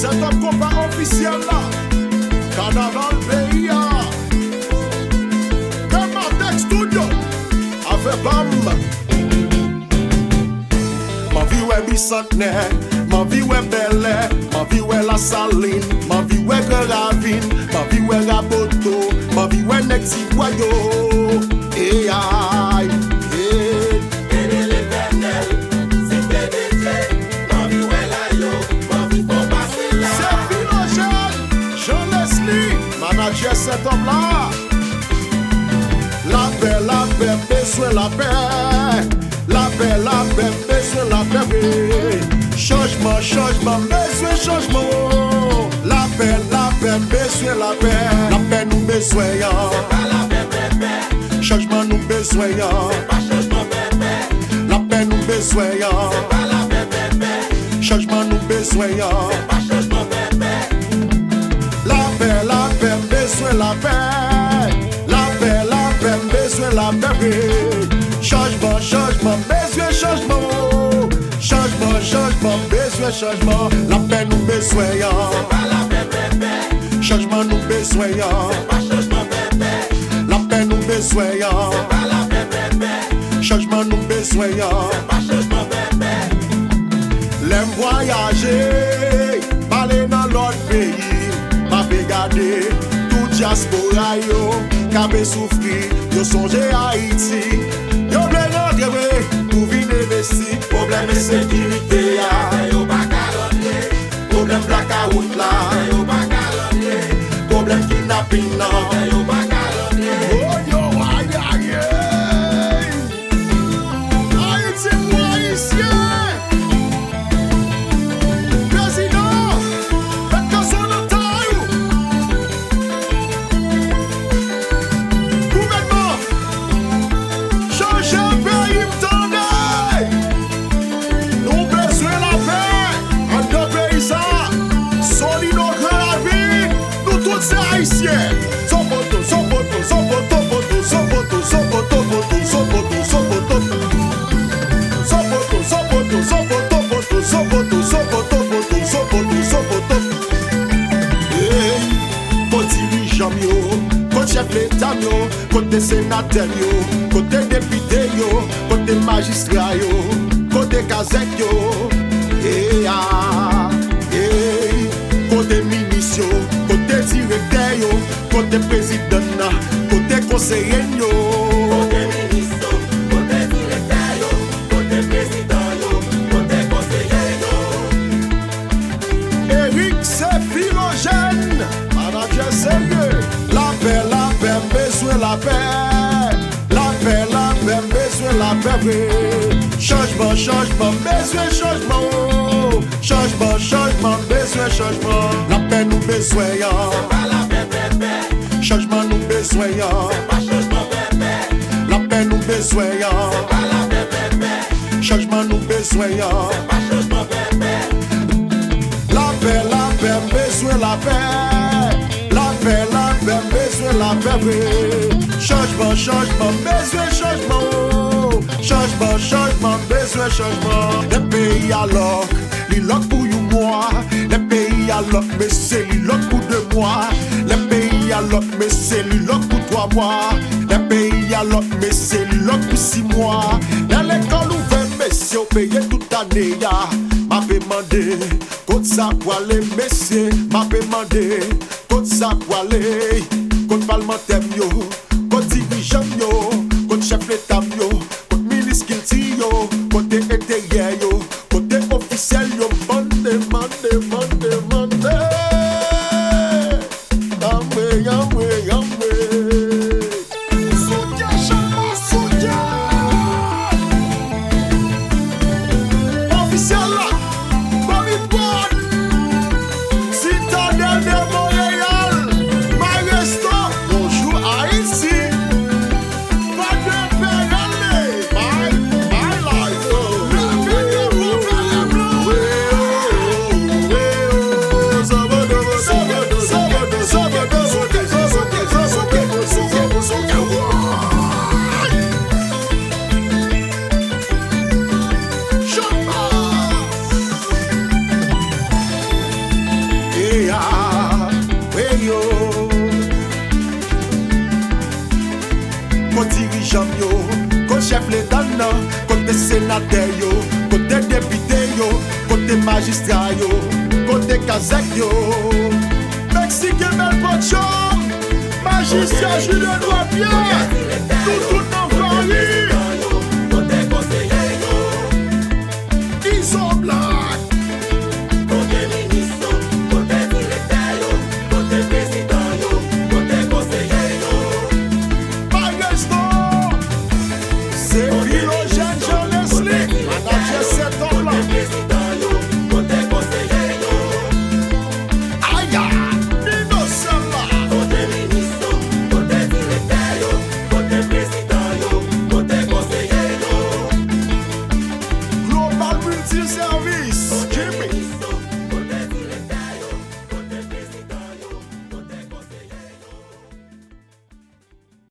C'est un combat officiel là. Carnaval pays. Kemartec Studio. Avec Bam. Ma vie est bicentenaire. Ma vie est belle. Ma vie est la saline. Ma vie est gravine. Ma vie est raboto. Ma vie est nexiguayo. Et aïe. Manager cet homme-là. La paix, besoin la paix. La paix, besoin la paix. Changement, besoin changement. La paix, besoin la paix. La paix nous besoin. C'est pas la paix, bébé. Changement nous besoin. C'est pas changement, bébé. La paix nous besoin. C'est pas la paix, bébé. Changement nous besoin. C'est pas changement, bébé. La paix, besoin la paix. La paix, besoin la paix. Changement, besoin changement. Changement, besoin changement. La paix nous besoin. C'est pas la paix, bébé. Changement nous besoin. C'est pas changement, bébé. La paix nous besoin. C'est pas la paix, bébé. Changement nous besoin. C'est pas changement, bébé. L'aime voyager, parler dans l'autre pays. Pas regarder tout diaspora yo, qu'avait souffri, yo songe Haïti. Yo ble rentrer pour venir investir. Problème de sécurité Yo pas calonner. problème blackout là, Yo pas calonner. problème kidnapping là. Yo pas calonner. Oh yo aïe aïe aïe. Haïti moi haïtien. Président, faites que son taille. Gouvernement, changez le pays, m'tendez. Nous besoin la paix. En deux pays ça, solide au grand la vie. Nous tous ces haïtiens. Son poteau, son poteau, son poteau, poteau, son poteau, son poteau, poteau, son poteau, son poteau. Son poteau, son poteau, son poteau, poteau, son poteau, son poteau, poteau, son poteau, son poteau. Côté dirigeant yo, côté chef l'État yo, côté sénateur yo, côté député yo, côté magistrat yo, côté gazette yo, côté ministre yo, côté directeur yo, côté président, côté conseiller yo. Côté ministre, côté directeur, côté président, côté conseiller. Eric c'est Philogène, manager sérieux. La paix, besoin la paix. La paix, besoin la paix. Changement, besoin changement. Changement, besoin changement. La paix nous besoin. C'est pas la paix, bébé. Changement nous besoin. C'est pas changement, bébé. La paix nous besoin. C'est pas la paix, bébé. Changement nous besoin. C'est pas changement, bébé. La paix, besoin la paix. La paix, besoin la paix. Changement, besoin changement. Changement, besoin changement. Les pays à l'oc, les locs pour you moi. Les pays à l'oc, mais c'est les locs pour deux mois. Les pays à l'oc, mais c'est les locs pour 3 mois. Les pays à l'oc, mais c'est les locs pour 6 mois. Dans l'école ouverte, messieurs, payé toute année. M'a demandé, côte ça pour aller, messieurs. M'a demandé, côte ça pour aller. Côte parlementaire, yo. Côte dirigeant, yo. Côte chef l'État, yo. Côte ministre, yo. Côté intérieur, yo. Côté officiel, yo. Mandé. Yamwe. Soutien, chama, soutien. Officiel là, Bobby Bond. Citadelle de Montréal. Maresto, bonjour Haïti. Pas de pérennité. My life. Le pays de problème. nan, kote sénateur yo, kote député yo, kote magistrat yo, kote kazek yo. Mexique Belpocho, magistrat Julien Doit-Pierre, tout nan Floride. Côté conseiller yo, Ils sont black.